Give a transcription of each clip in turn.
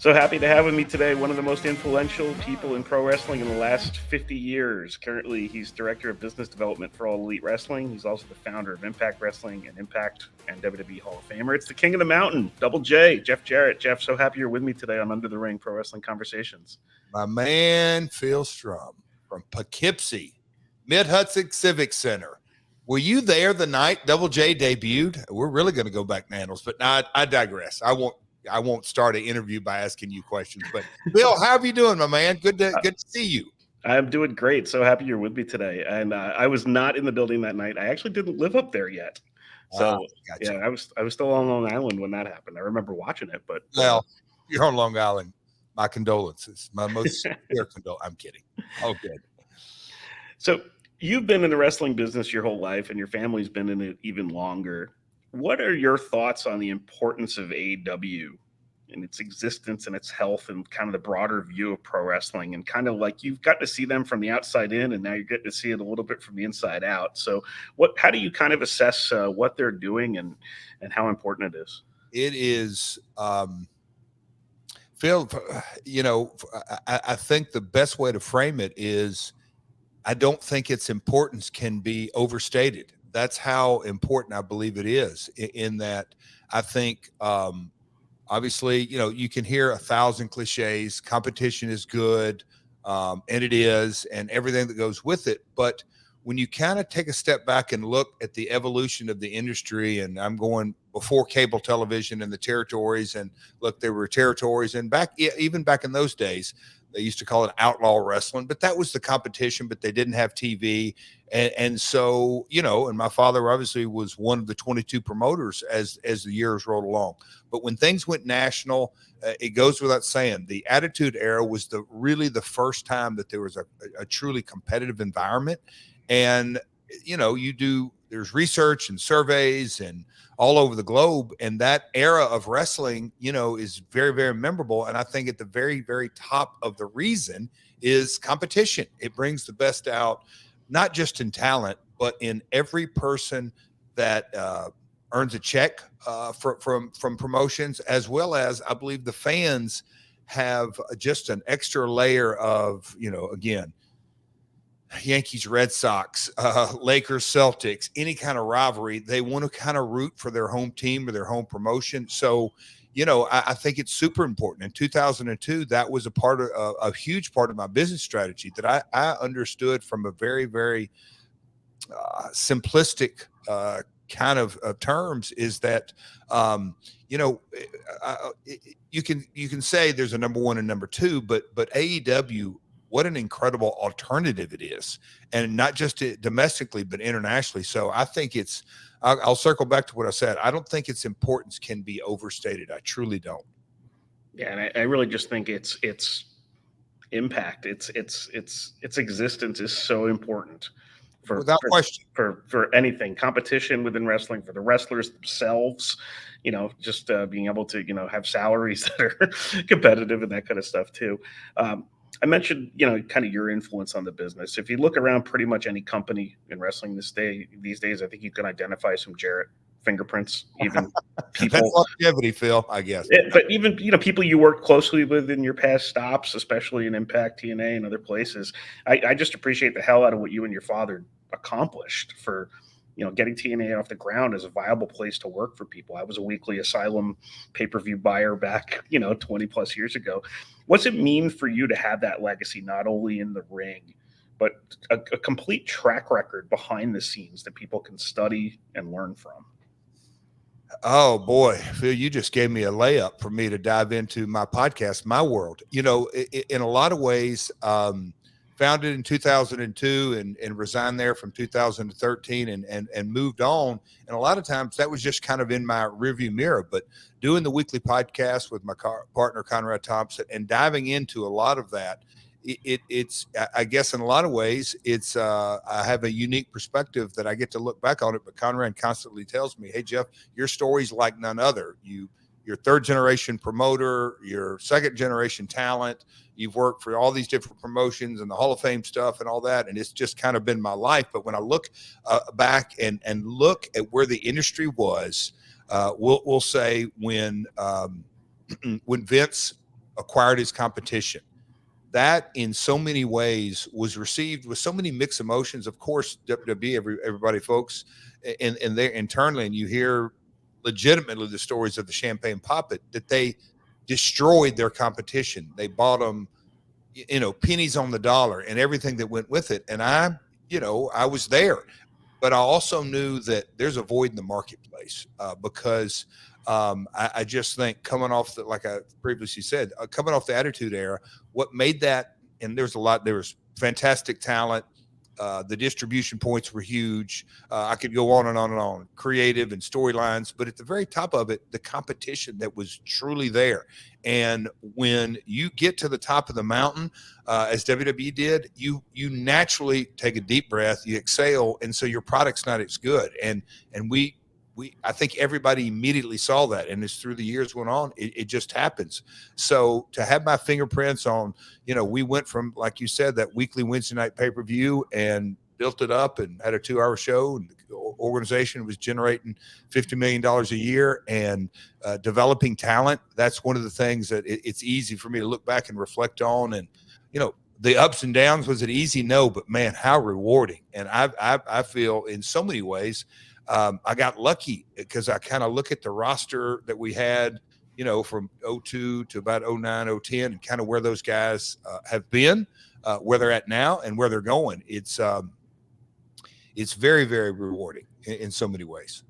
So happy to have with me today one of the most influential people in pro wrestling in the last 50 years. Currently, he's director of business development for All Elite Wrestling. He's also the founder of Impact Wrestling and Impact and WWE Hall of Famer. It's the King of the Mountain, Double J, Jeff Jarrett. Jeff, so happy you're with me today on Under the Ring Pro Wrestling Conversations. My man, Phil Strum from Poughkeepsie, Mid-Hudson Civic Center. Were you there the night Double J debuted? We're really going to go back nannels, but I digress. I won't start an interview by asking you questions. But Bill, how are you doing, my man? Good to see you. I'm doing great. So happy you're with me today. And I was not in the building that night. I actually didn't live up there yet. So gotcha. yeah, I was still on Long Island when that happened. I remember watching it, but well, you're on Long Island. My condolences. My most sincere condolences. I'm kidding. Oh, good. So you've been in the wrestling business your whole life, and your family's been in it even longer. What are your thoughts on the importance of AEW and its existence and its health and kind of the broader view of pro wrestling? And kind of like you've got to see them from the outside in, and now you're getting to see it a little bit from the inside out. So how do you kind of assess what they're doing and how important it is? It is, Phil, I think the best way to frame it is I don't think its importance can be overstated. That's how important I believe it is, in that I think, obviously, you can hear 1,000 cliches. Competition is good, and it is, and everything that goes with it. But when you kind of take a step back and look at the evolution of the industry, and I'm going before cable television and the territories, and look, there were territories, and even back in those days, they used to call it outlaw wrestling, but that was the competition, but they didn't have TV. And so, and my father obviously was one of the 22 promoters as the years rolled along. But when things went national, it goes without saying, the Attitude Era was really the first time that there was a truly competitive environment. And, there's research and surveys and all over the globe. And that era of wrestling, is very, very memorable. And I think at the very, very top of the reason is competition. It brings the best out, not just in talent, but in every person that earns a check from promotions, as well as I believe the fans have just an extra layer of, again, Yankees, Red Sox, Lakers, Celtics, any kind of rivalry, they want to kind of root for their home team or their home promotion. So, I think it's super important. In 2002, that was a huge part of my business strategy that I understood from a very, very simplistic kind of terms, is that, you can say there's a number one and number two, but AEW, what an incredible alternative it is, and not just domestically, but internationally. So I think I'll circle back to what I said. I don't think its importance can be overstated. I truly don't. Yeah. And I really just think its impact, its existence is so important without question for anything, competition within wrestling, for the wrestlers themselves, just being able to, have salaries that are competitive and that kind of stuff too. I mentioned, kind of your influence on the business. If you look around pretty much any company in wrestling these days, I think you can identify some Jarrett fingerprints, even people. That's longevity, Phil, I guess. But even, people you worked closely with in your past stops, especially in Impact, TNA, and other places. I just appreciate the hell out of what you and your father accomplished for, getting TNA off the ground as a viable place to work for people. I was a weekly Asylum pay-per-view buyer back, 20 plus years ago. What's it mean for you to have that legacy, not only in the ring, but a complete track record behind the scenes that people can study and learn from? Oh boy, Phil, you just gave me a layup for me to dive into my podcast, My World. In a lot of ways, founded in 2002 and resigned there from 2013 and moved on. And a lot of times that was just kind of in my rearview mirror, but doing the weekly podcast with my partner, Conrad Thompson, and diving into a lot of that, it's, I guess in a lot of ways, it's, I have a unique perspective that I get to look back on it, but Conrad constantly tells me, hey, Jeff, your story's like none other. You're third generation promoter, you're second generation talent. You've worked for all these different promotions and the Hall of Fame stuff and all that. And it's just kind of been my life. But when I look back and look at where the industry was, we'll say when Vince acquired his competition. That in so many ways was received with so many mixed emotions. Of course, WWE, everybody, folks, and they're internally, and you hear legitimately the stories of the Champagne Poppet that they destroyed their competition. They bought them, pennies on the dollar and everything that went with it. And I was there, but I also knew that there's a void in the marketplace because I just think coming off like I previously said, coming off the Attitude Era, what made that, and there was fantastic talent. The distribution points were huge. I could go on and on and on, creative and storylines, but at the very top of it, the competition that was truly there. And when you get to the top of the mountain, as WWE did, you naturally take a deep breath, you exhale, and so your product's not as good. And we I think everybody immediately saw that, and as through the years went on, it just happens. So to have my fingerprints on, we went from, like you said, that weekly Wednesday night pay-per-view and built it up and had a 2-hour show, and the organization was generating $50 million a year and developing talent. That's one of the things that it's easy for me to look back and reflect on. And, the ups and downs, was it easy? No, but man, how rewarding. And I feel in so many ways, I got lucky because I kind of look at the roster that we had, from 02 to about 09, 010, and kind of where those guys have been, where they're at now and where they're going. It's very, very rewarding in so many ways.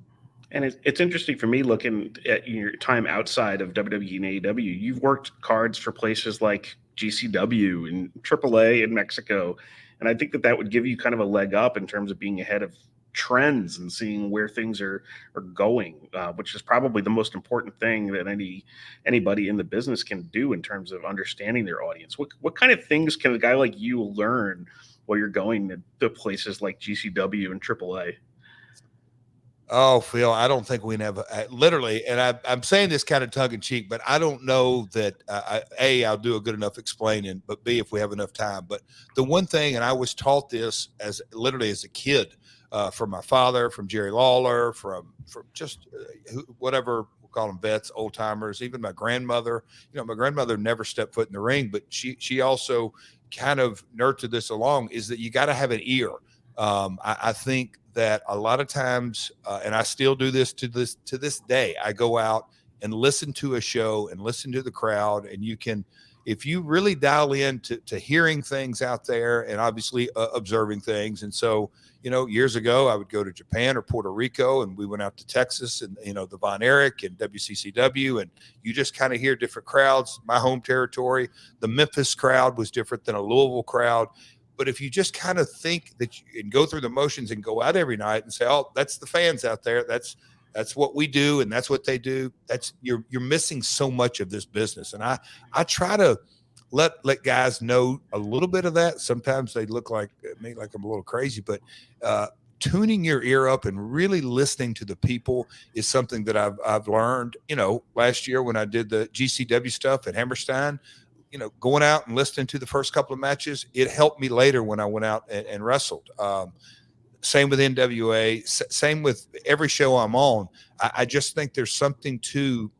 And it's interesting for me looking at your time outside of WWE and AEW. You've worked cards for places like GCW and AAA in Mexico. And I think that would give you kind of a leg up in terms of being ahead of trends and seeing where things are going, which is probably the most important thing that anybody in the business can do in terms of understanding their audience. What kind of things can a guy like you learn while you're going to places like GCW and AAA? Oh, Phil, I don't think we never literally, and I'm saying this kind of tongue in cheek, but I don't know that I'll do a good enough explaining, but B, if we have enough time. But the one thing, and I was taught this as a kid, from my father, from Jerry Lawler, from just whatever we'll call them, vets, old timers, even my grandmother. My grandmother never stepped foot in the ring, but she also kind of nurtured this along, is that you got to have an ear. I think that a lot of times, and I still do this to this day, I go out and listen to a show and listen to the crowd, and you can, if you really dial in to hearing things out there and obviously observing things. And so, years ago, I would go to Japan or Puerto Rico, and we went out to Texas and, the Von Erich and WCCW, and you just kind of hear different crowds. My home territory, the Memphis crowd was different than a Louisville crowd. But if you just kind of think that you can go through the motions and go out every night and say, "Oh, that's the fans out there. That's what we do, and that's what they do." You're missing so much of this business. And I try to let guys know a little bit of that. Sometimes they look like me, like I'm a little crazy, but tuning your ear up and really listening to the people is something that I've learned. Last year when I did the GCW stuff at Hammerstein, going out and listening to the first couple of matches, it helped me later when I went out and wrestled. Same with NWA, same with every show I'm on. I just think there's something to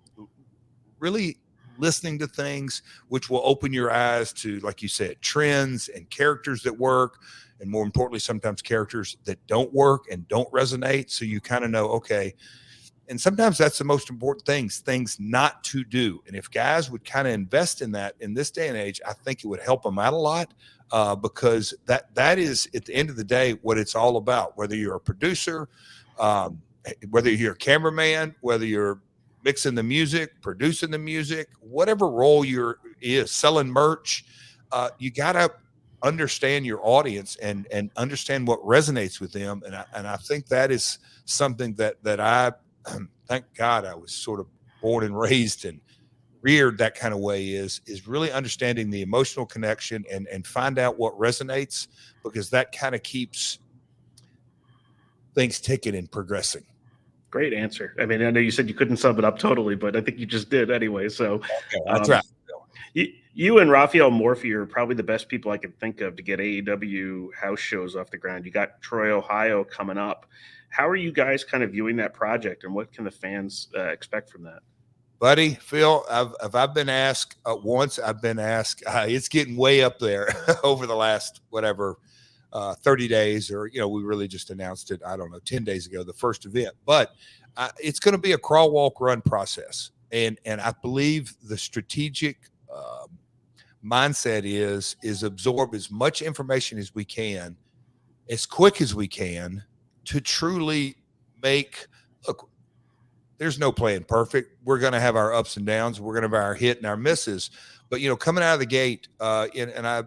really listening to things which will open your eyes to, like you said, trends and characters that work. And more importantly, sometimes characters that don't work and don't resonate. So you kind of know, okay. And sometimes that's the most important things not to do. And if guys would kind of invest in that in this day and age, I think it would help them out a lot, because that is, at the end of the day, what it's all about. Whether you're a producer, whether you're a cameraman, whether you're mixing the music, producing the music, whatever role is selling merch, you got to understand your audience and understand what resonates with them. And I think that is something that I thank God I was sort of born and raised and reared that kind of way, is really understanding the emotional connection and find out what resonates, because that kind of keeps things ticking and progressing. Great answer. I mean, I know you said you couldn't sum it up totally, but I think you just did anyway. So That's right. You and Raphael Morphy are probably the best people I can think of to get AEW house shows off the ground. You got Troy, Ohio coming up. How are you guys kind of viewing that project, and what can the fans expect from that? Buddy, Phil, if I've been asked once, I've been asked. It's getting way up there over the last 30 days, or we really just announced it. I don't know, 10 days ago, the first event, but it's going to be a crawl, walk, run process, and I believe the strategic mindset is absorb as much information as we can, as quick as we can, to truly make. Look, there's no plan perfect. We're going to have our ups and downs. We're going to have our hit and our misses. But coming out of the gate, and I,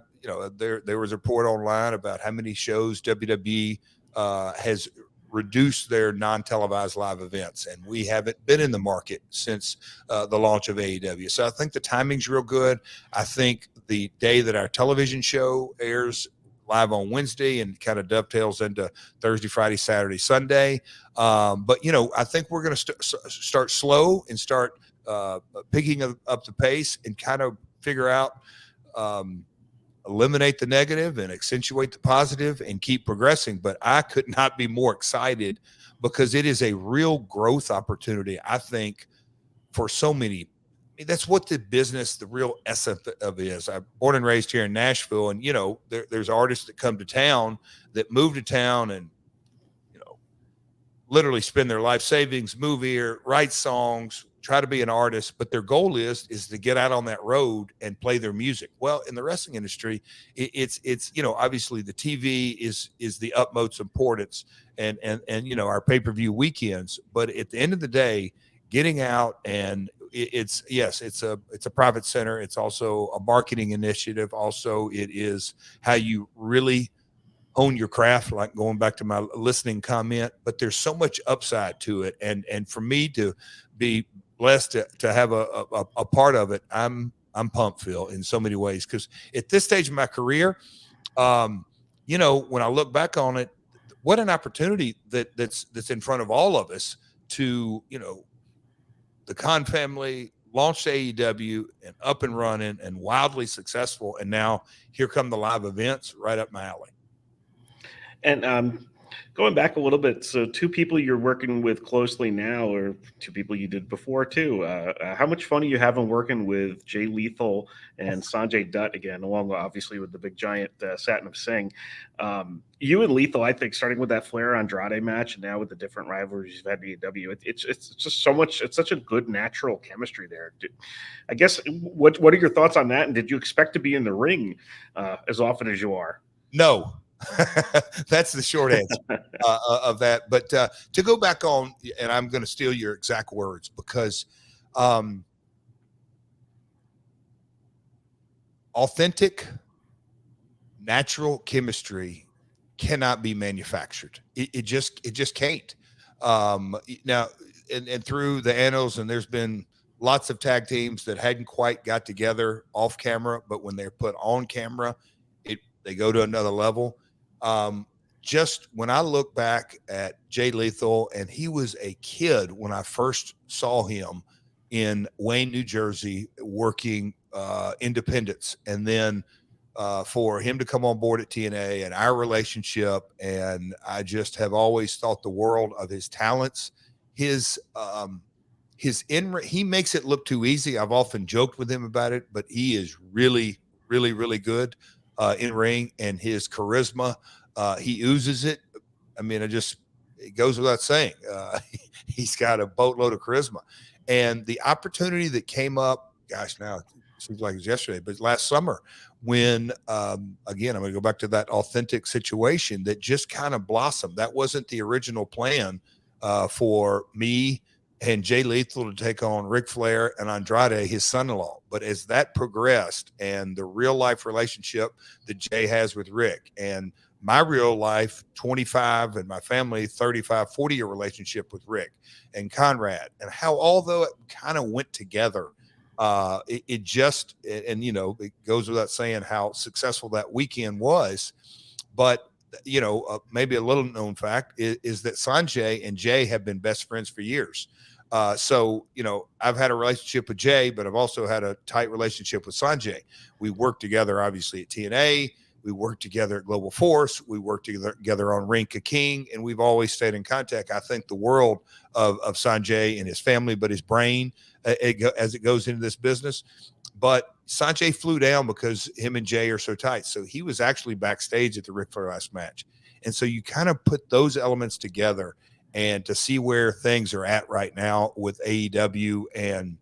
there was a report online about how many shows WWE has reduced their non-televised live events, and we haven't been in the market since the launch of AEW. So I think the timing's real good. I think the day that our television show airs live on Wednesday and kind of dovetails into Thursday, Friday, Saturday, Sunday. But I think we're going to start slow and start picking up the pace and kind of figure out, eliminate the negative and accentuate the positive and keep progressing. But I could not be more excited, because it is a real growth opportunity, I think, for so many. I mean, that's what the business, the real essence of it is. I'm born and raised here in Nashville, and there's artists that come to town, that move to town, and literally spend their life savings, move here, write songs, try to be an artist, but their goal is to get out on that road and play their music. Well, in the wrestling industry, it's obviously the TV is the utmost importance, and our pay-per-view weekends. But at the end of the day, getting out, and it's a profit center. It's also a marketing initiative. Also, it is how you really hone your craft, like going back to my listening comment. But there's so much upside to it, and for me to be blessed to have a part of it, I'm pumped, Phil, in so many ways, because at this stage of my career, when I look back on it, what an opportunity that's in front of all of us to the Khan family launched AEW and up and running and wildly successful. And now here come the live events right up my alley. And going back a little bit, so two people you're working with closely now, or two people you did before too. How much fun are you having working with Jay Lethal and Sanjay Dutt again, along obviously with the big giant Satnam Singh? You and Lethal, I think, starting with that Flair Andrade match, and now with the different rivalries you've had in AEW, it's just so much. It's such a good natural chemistry there. I guess what are your thoughts on that? And did you expect to be in the ring as often as you are? No. That's the short answer of that. But to go back on, and I'm going to steal your exact words, because authentic, natural chemistry cannot be manufactured. It just can't. Now, and through the annals, and there's been lots of tag teams that hadn't quite got together off camera, but when they're put on camera, they go to another level. Just when I look back at Jay Lethal, and he was a kid when I first saw him in Wayne, New Jersey, working independents, and then for him to come on board at TNA and our relationship, and I just have always thought the world of his talents. His he makes it look too easy. I've often joked with him about it, but he is really, really, really good in ring, and his charisma, he oozes it. I mean, it goes without saying. He's got a boatload of charisma, and the opportunity that came up, gosh, now it seems like it was yesterday, but last summer, when again, I'm going to go back to that authentic situation that just kind of blossomed. That wasn't the original plan for me and Jay Lethal to take on Ric Flair and Andrade, his son-in-law. But as that progressed, and the real life relationship that Jay has with Rick, and my real life 25 and my family 35, 40-year relationship with Rick and Conrad, and how although it kind of went together, it goes without saying how successful that weekend was. But maybe a little known fact is that Sanjay and Jay have been best friends for years. So I've had a relationship with Jay, but I've also had a tight relationship with Sanjay. We worked together, obviously, at TNA. We worked together at Global Force. We worked together on Ring Ka King, and we've always stayed in contact. I think the world of Sanjay and his family, but his brain as it goes into this business. But Sanjay flew down because him and Jay are so tight. So he was actually backstage at the Ric Flair last match. And so you kind of put those elements together, and to see where things are at right now with AEW and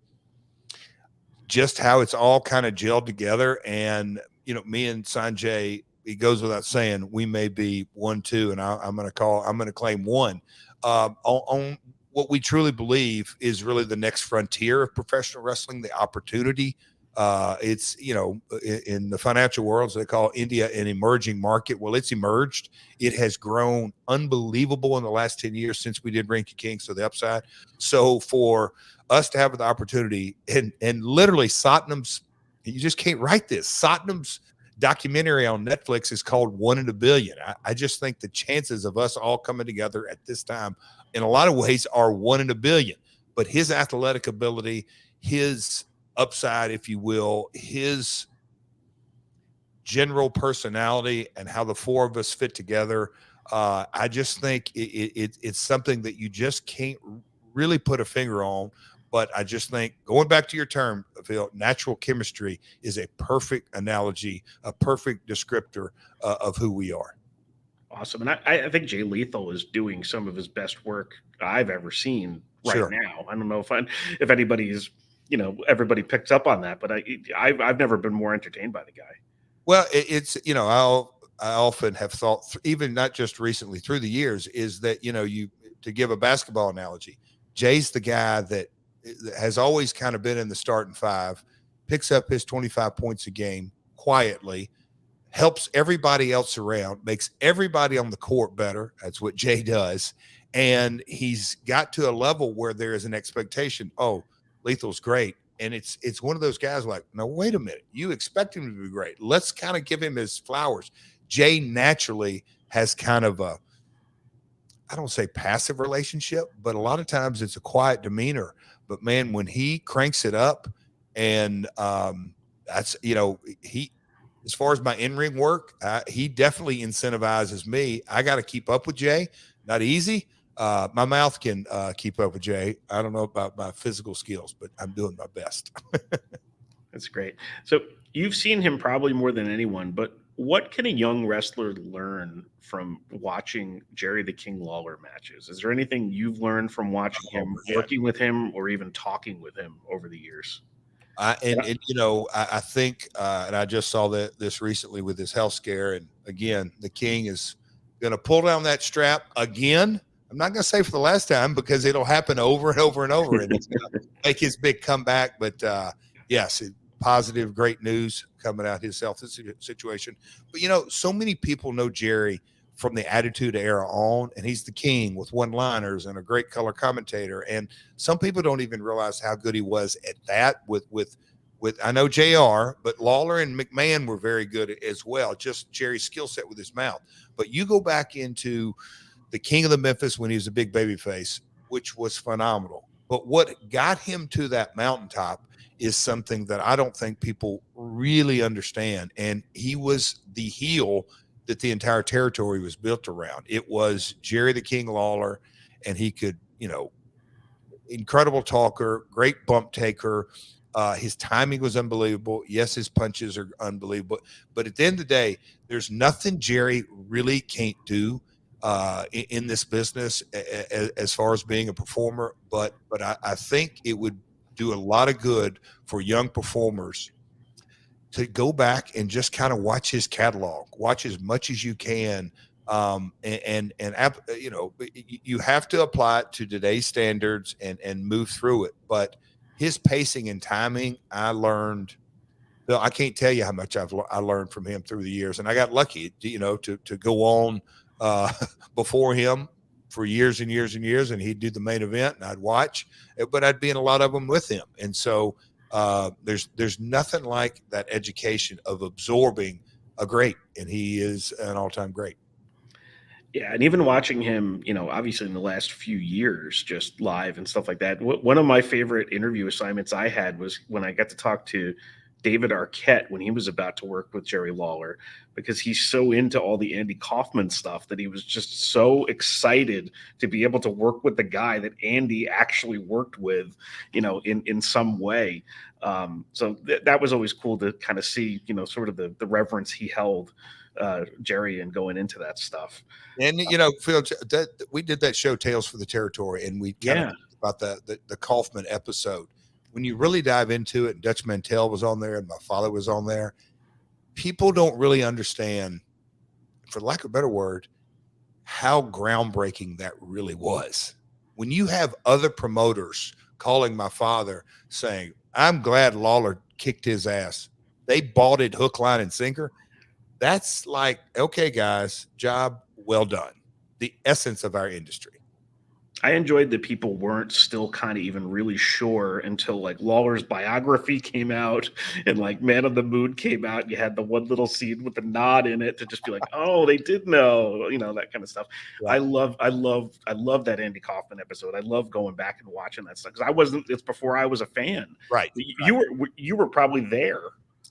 just how it's all kind of gelled together. And, me and Sanjay, it goes without saying, we may be 1-2, and I'm going to claim one, on what we truly believe is really the next frontier of professional wrestling, the opportunity. It's, in the financial world, so they call India an emerging market. Well, it's emerged. It has grown unbelievable in the last 10 years since we did Ring Ka King. So the upside. So for us to have the opportunity, and literally Satnam's, you just can't write this. Satnam's documentary on Netflix is called One in a Billion. I just think the chances of us all coming together at this time in a lot of ways are 1 in a billion. But his athletic ability, his upside, if you will, his general personality, and how the four of us fit together, I just think it's something that you just can't really put a finger on. But I just think, going back to your term, Phil, natural chemistry is a perfect analogy, a perfect descriptor of who we are. Awesome. And I think Jay Lethal is doing some of his best work I've ever seen right Sure. now. I don't know if anybody's, everybody picks up on that, but I've never been more entertained by the guy. Well, it's, I often have thought, even not just recently, through the years, is that, you, to give a basketball analogy, Jay's the guy that has always kind of been in the starting five, picks up his 25 points a game quietly, helps everybody else around, makes everybody on the court better. That's what Jay does. And he's got to a level where there is an expectation. Oh, Lethal's great. And it's one of those guys like, no, wait a minute. You expect him to be great. Let's kind of give him his flowers. Jay naturally has kind of a, I don't say passive relationship, but a lot of times it's a quiet demeanor. But man, when he cranks it up, and that's, he, as far as my in-ring work, he definitely incentivizes me. I got to keep up with Jay. Not easy. My mouth can keep up with Jay. I don't know about my physical skills, but I'm doing my best. That's great. So you've seen him probably more than anyone, but what can a young wrestler learn from watching Jerry the King Lawler matches? Is there anything you've learned from watching him, working with him, or even talking with him over the years? I think, and I just saw this recently with his health scare. And again, the King is going to pull down that strap again. I'm not going to say for the last time, because it'll happen over and over and over, and he's going to make his big comeback. But yes, positive, great news coming out his health situation. But so many people know Jerry from the Attitude Era on, and he's the King with one-liners and a great color commentator. And some people don't even realize how good he was at that. With I know JR, but Lawler and McMahon were very good as well. Just Jerry's skill set with his mouth. But you go back into the King of the Memphis when he was a big baby face, which was phenomenal. But what got him to that mountaintop is something that I don't think people really understand. And he was the heel that the entire territory was built around. It was Jerry the King Lawler, and he could, incredible talker, great bump taker. His timing was unbelievable. Yes, his punches are unbelievable. But at the end of the day, there's nothing Jerry really can't do in this business as far as being a performer. But I think it would do a lot of good for young performers to go back and just kind of watch his catalog, watch as much as you can. You have to apply it to today's standards and move through it. But his pacing and timing, I learned. Bill, I can't tell you how much I learned from him through the years, and I got lucky, to go on before him for years and years and years, and he'd do the main event, and I'd watch, but I'd be in a lot of them with him, and so there's nothing like that education of absorbing a great, and he is an all-time great. Yeah, and even watching him, obviously in the last few years, just live and stuff like that. One of my favorite interview assignments I had was when I got to talk to David Arquette when he was about to work with Jerry Lawler, because he's so into all the Andy Kaufman stuff that he was just so excited to be able to work with the guy that Andy actually worked with, in some way. So that was always cool to kind of see, sort of the reverence he held Jerry and going into that stuff. And Phil, we did that show Tales for the Territory, and we kind of Yeah. about the Kaufman episode. When you really dive into it, Dutch Mantell was on there, and my father was on there. People don't really understand, for lack of a better word, how groundbreaking that really was. When you have other promoters calling my father saying, "I'm glad Lawler kicked his ass. They bought it hook, line, and sinker." That's like, okay, guys, job well done. The essence of our industry. I enjoyed that people weren't still kind of even really sure until like Lawler's biography came out and like Man of the Moon came out. You had the one little scene with the nod in it to just be like, oh, they did know, that kind of stuff. Right. I love that Andy Kaufman episode. I love going back and watching that stuff because it's before I was a fan. Right. You were probably there.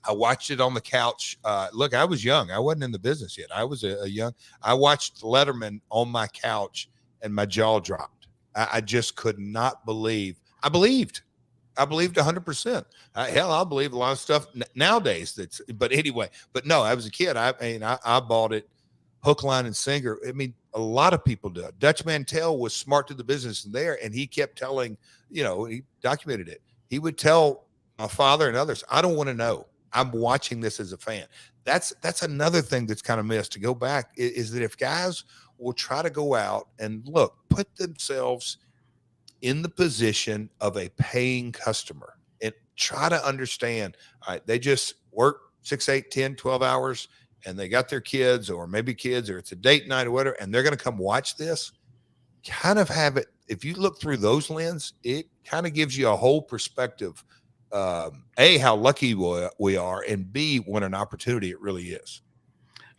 I watched it on the couch. Look, I was young. I wasn't in the business yet. I was a young. I watched Letterman on my couch and my jaw dropped. I just could not believe. I believed 100%. Hell, I'll believe a lot of stuff nowadays. But anyway, but no, I was a kid. I bought it hook, line, and sinker. I mean, a lot of people do. Dutch Mantell was smart to the business there, and he kept telling, he documented it. He would tell my father and others, I don't want to know. I'm watching this as a fan. That's another thing that's kind of missed. To go back is that if guys will try to go out and put themselves in the position of a paying customer and try to understand, all right, they just work 6, 8, 10, 12 hours and they got their kids or it's a date night or whatever, and they're going to come watch this, kind of have it. If you look through those lens, it kind of gives you a whole perspective. A, how lucky we are, and B, what an opportunity it really is.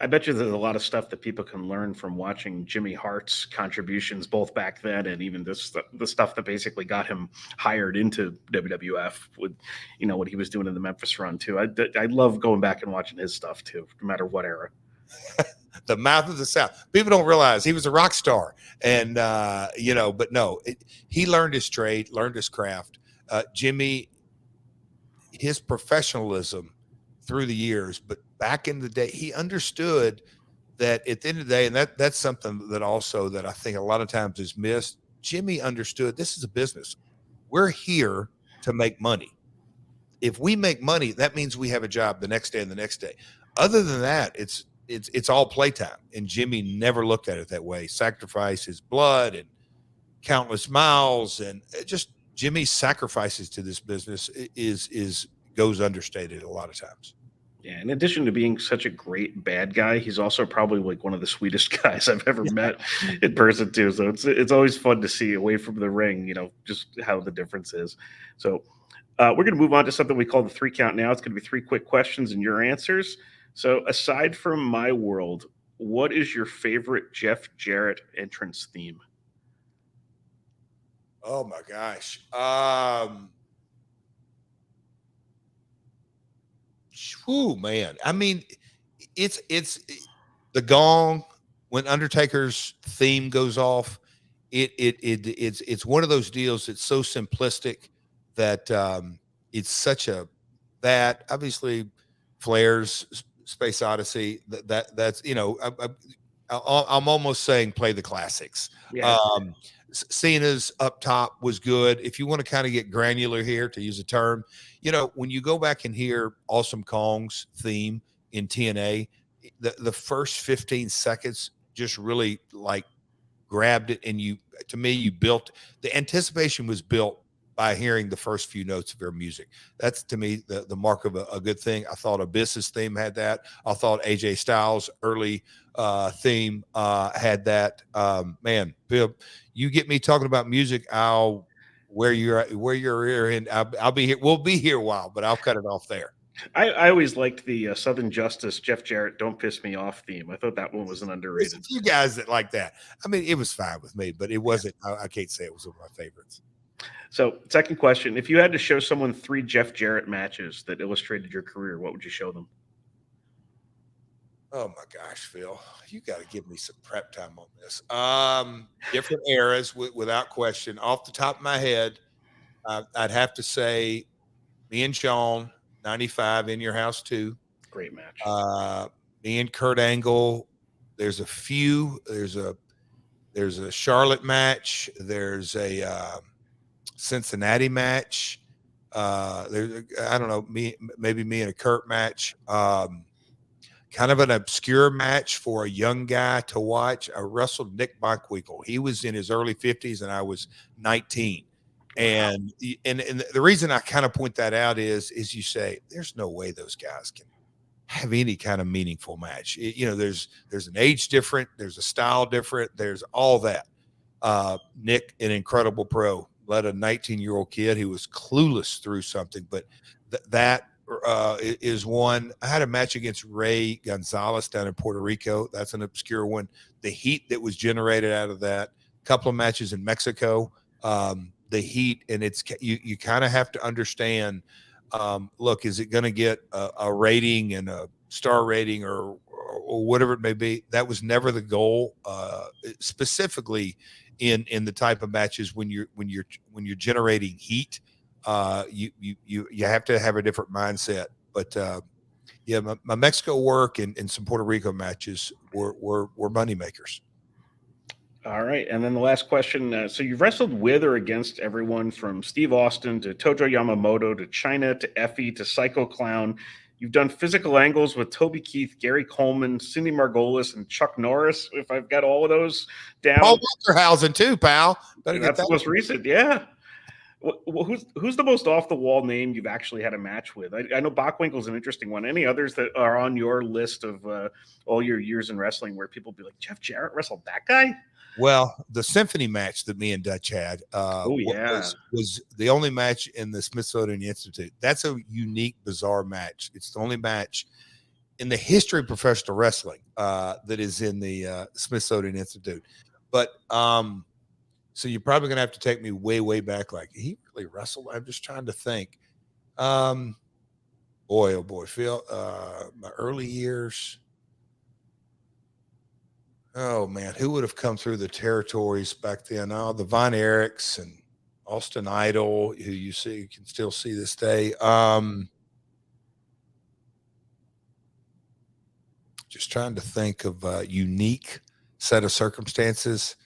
I bet you there's a lot of stuff that people can learn from watching Jimmy Hart's contributions, both back then and even the stuff that basically got him hired into WWF with, what he was doing in the Memphis run too. I love going back and watching his stuff too, no matter what era. The mouth of the South. People don't realize he was a rock star, and but no, he learned his trade, learned his craft. Jimmy, his professionalism through the years, but back in the day, he understood that at the end of the day, and that's something that also that I think a lot of times is missed. Jimmy understood this is a business. We're here to make money. If we make money, that means we have a job the next day and the next day. Other than that, it's all playtime. And Jimmy never looked at it that way. Sacrifice his blood and countless miles, and just Jimmy's sacrifices to this business goes understated a lot of times. Yeah, in addition to being such a great bad guy, he's also probably like one of the sweetest guys I've ever met in person too. So it's always fun to see away from the ring, just how the difference is. So we're going to move on to something we call the 3 count now. It's going to be 3 quick questions and your answers. So aside from My World, what is your favorite Jeff Jarrett entrance theme? Oh my gosh. Whew, man. I mean, it's the gong when Undertaker's theme goes off. It's one of those deals that's so simplistic that it's such that obviously Flair's Space Odyssey that's I'm almost saying play the classics. Yeah. Cena's up top was good. If you want to kind of get granular here, to use a term, when you go back and hear Awesome Kong's theme in TNA, the first 15 seconds just really like grabbed it. And you built the anticipation was built by hearing the first few notes of their music. That's to me the mark of a good thing. I thought Abyss's theme had that. I thought AJ Styles' early theme had that. Man, Bill, you get me talking about music, I'll where you're here, and I'll be here. We'll be here a while, but I'll cut it off there. I always liked the Southern Justice Jeff Jarrett "Don't Piss Me Off" theme. I thought that one was an underrated. There's a few guys that like that. I mean, it was fine with me, but it wasn't. I can't say it was one of my favorites. So, second question: if you had to show someone 3 Jeff Jarrett matches that illustrated your career, what would you show them? Oh my gosh, Phil, you got to give me some prep time on this. Different eras, without question. Off the top of my head, I'd have to say me and Sean, 95 in your house too. Great match. Uh, Me and Kurt Angle. There's a few. There's a Charlotte match. There's a Cincinnati match. I don't know, maybe me and a Kurt match. Kind of an obscure match for a young guy to watch. I wrestled Nick Bockwinkel. He was in his early 50s and I was 19. And the reason I kind of point that out is you say there's no way those guys can have any kind of meaningful match. There's an age different, there's a style different, there's all that. Nick, an incredible pro, led a 19-year-old kid who was clueless through something, but that is one. I had a match against Ray Gonzalez down in Puerto Rico. That's an obscure one. The heat that was generated out of that, a couple of matches in Mexico, the heat, and you kind of have to understand, look, is it going to get a rating and a star rating or whatever it may be? That was never the goal, specifically in the type of matches when you're generating heat. You have to have a different mindset. But yeah, my Mexico work and some Puerto Rico matches were money makers. All right, and then the last question. So you've wrestled with or against everyone from Steve Austin to Tojo Yamamoto to China to Effie to Psycho Clown. You've done physical angles with Toby Keith, Gary Coleman, Cindy Margolis, and Chuck Norris, if I've got all of those down. Paul Walterhausen too, pal. Better get that. That's the most recent, yeah. Well, who's the most off the wall name you've actually had a match with? I know Bockwinkel's an interesting one. Any others that are on your list of all your years in wrestling where people be like, Jeff Jarrett wrestled that guy? Well, the symphony match that me and Dutch had was the only match in the Smithsonian Institute. That's a unique, bizarre match. It's the only match in the history of professional wrestling that is in the Smithsonian Institute. But so you're probably going to have to take me way, way back. Like, he really wrestled? I'm just trying to think. Boy, oh boy, Phil, my early years. Oh man, who would have come through the territories back then? Oh, the Von Erichs and Austin Idol, who you can still see this day. Just trying to think of a unique set of circumstances.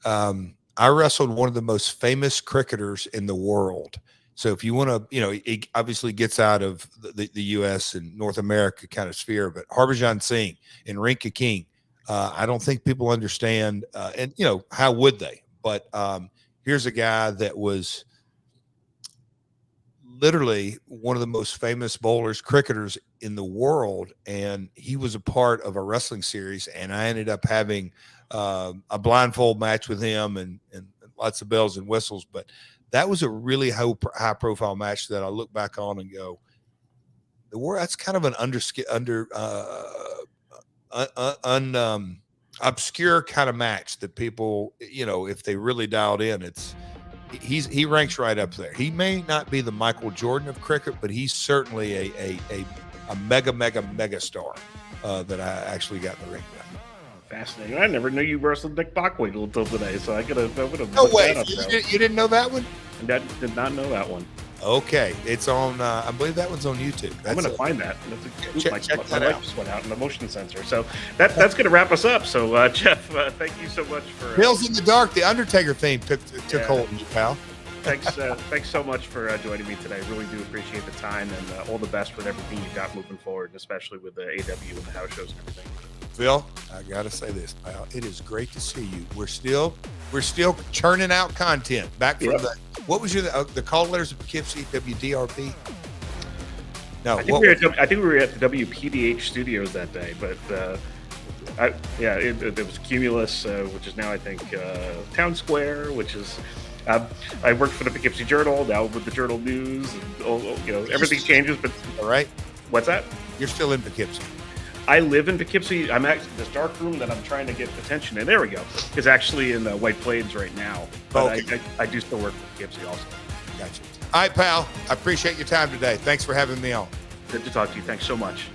I wrestled one of the most famous cricketers in the world. So if you want to, it obviously gets out of the U.S. and North America kind of sphere, but Harbhajan Singh and Rinka King. I don't think people understand, and how would they? But here's a guy that was literally one of the most famous bowlers, cricketers in the world, and he was a part of a wrestling series, and I ended up having a blindfold match with him and lots of bells and whistles. But that was a really high profile match that I look back on and go, that's kind of an obscure kind of match that people, if they really dialed in, he ranks right up there. He may not be the Michael Jordan of cricket, but he's certainly a mega star that I actually got in the ring with. Fascinating. I never knew you wrestled Nick Bockwinkel until today, so I would have. No way. You didn't know that one? I did not know that one. Okay, it's on. I believe that one's on YouTube. I'm going to find that. Check that out. Just went out in the motion sensor. So that's going to wrap us up. So Jeff, thank you so much for. Hills in the Dark, the Undertaker theme took hold of you, pal. Thanks so much for joining me today. Really do appreciate the time, and all the best with everything you've got moving forward, especially with the AEW and the house shows and everything. Phil, I gotta say this, pal. It is great to see you. We're still churning out content. Back from what was the call letters of Poughkeepsie, WDRP? No, I think we were at the WPDH studios that day, but it was Cumulus, which is now I think Town Square, which is. I worked for the Poughkeepsie Journal, now with the Journal News, and everything changes. But all right, what's that? You're still in Poughkeepsie. I live in Poughkeepsie. I'm actually this dark room that I'm trying to get attention in. There we go. Is actually in the White Plains right now, but Okay. I do still work in Poughkeepsie also. Gotcha. All right, pal. I appreciate your time today. Thanks for having me on. Good to talk to you. Thanks so much.